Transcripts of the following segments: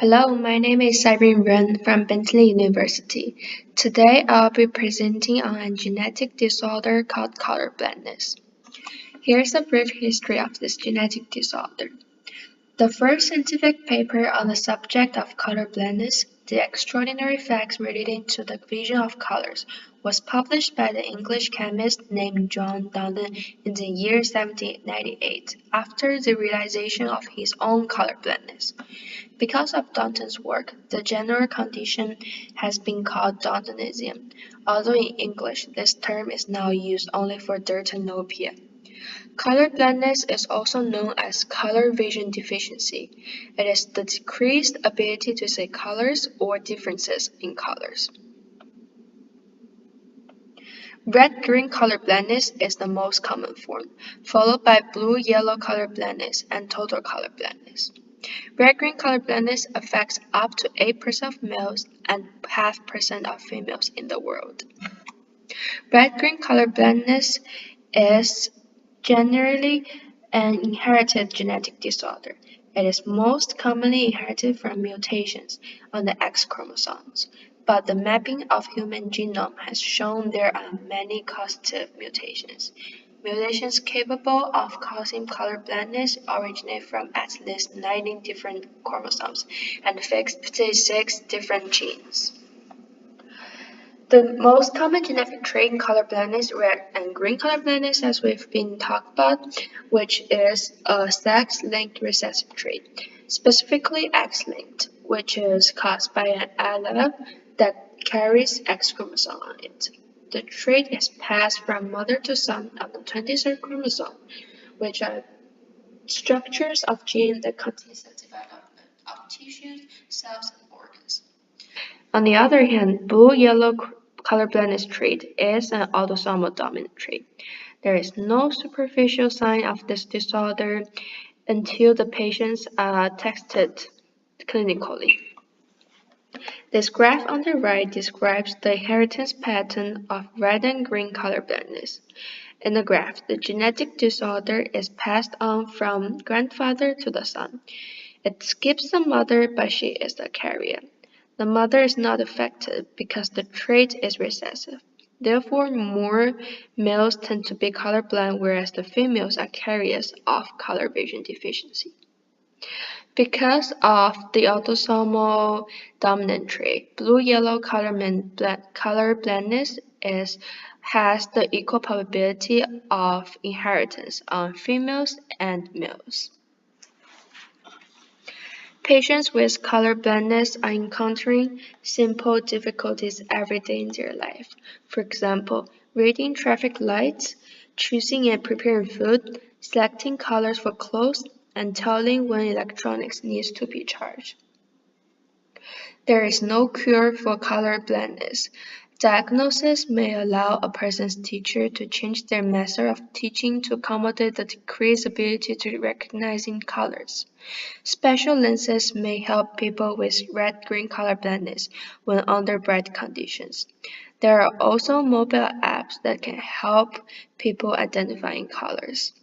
Hello, my name is Irene Ren from Bentley University. Today I'll be presenting on a genetic disorder called color blindness. Here's a brief history of this genetic disorder. The first scientific paper on the subject of color blindness, the extraordinary facts relating to the vision of colors, was published by the English chemist named John Dalton in the year 1798, after the realization of his own color blindness. Because of Dalton's work, the general condition has been called Daltonism, although in English this term is now used only for Daltonopia. Color blindness is also known as color vision deficiency. It is the decreased ability to see colors or differences in colors. Red-green color blindness is the most common form, followed by blue-yellow color blindness and total color blindness. Red-green color blindness affects up to 8% of males and 0.5% of females in the world. Red-green color blindness is generally an inherited genetic disorder. It is most commonly inherited from mutations on the X chromosomes, but the mapping of human genome has shown there are many causative mutations. Mutations capable of causing color blindness originate from at least 19 different chromosomes and 56 different genes. The most common genetic trait in color blindness, red and green color blindness, as we've been talking about, which is a sex-linked recessive trait, specifically X-linked, which is caused by an allele that carries X chromosome on it. The trait is passed from mother to son on the 23rd chromosome, which are structures of genes that contain the development of tissues, cells, and organs. On the other hand, blue-yellow color blindness trait is an autosomal dominant trait. There is no superficial sign of this disorder until the patients are tested clinically. This graph on the right describes the inheritance pattern of red and green color blindness. In the graph, the genetic disorder is passed on from grandfather to the son. It skips the mother, but she is the carrier. The mother is not affected because the trait is recessive. Therefore, more males tend to be colorblind, whereas the females are carriers of color vision deficiency. Because of the autosomal dominant trait, blue-yellow color blindness has the equal probability of inheritance on females and males. Patients with color blindness are encountering simple difficulties every day in their life. For example, reading traffic lights, choosing and preparing food, selecting colors for clothes, and telling when electronics needs to be charged. There is no cure for color blindness. Diagnosis may allow a person's teacher to change their method of teaching to accommodate the decreased ability to recognizing colors. Special lenses may help people with red-green color blindness when under bright conditions. There are also mobile apps that can help people identifying colors.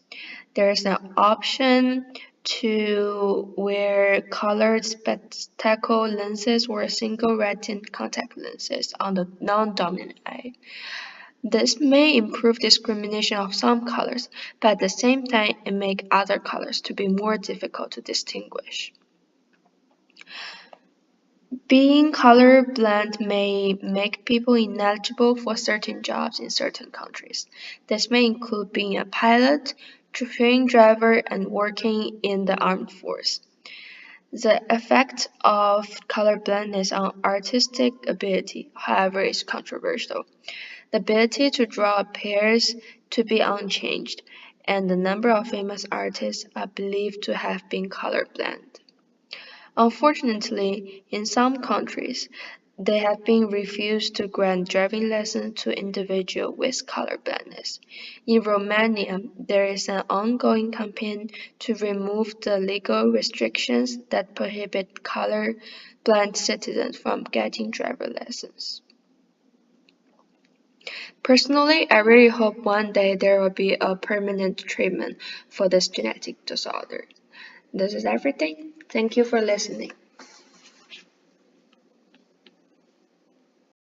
There is an option to wear colored spectacle lenses or single retina contact lenses on the non-dominant eye. This may improve discrimination of some colors, but at the same time it makes other colors to be more difficult to distinguish. Being colorblind may make people ineligible for certain jobs in certain countries. This may include being a pilot, train driver, and working in the armed force. The effect of colorblindness on artistic ability, however, is controversial. The ability to draw appears to be unchanged, and the number of famous artists are believed to have been colorblind. Unfortunately, in some countries, they have been refused to grant driving lessons to individuals with color blindness. In Romania, there is an ongoing campaign to remove the legal restrictions that prohibit color-blind citizens from getting driver lessons. Personally, I really hope one day there will be a permanent treatment for this genetic disorder. This is everything. Thank you for listening.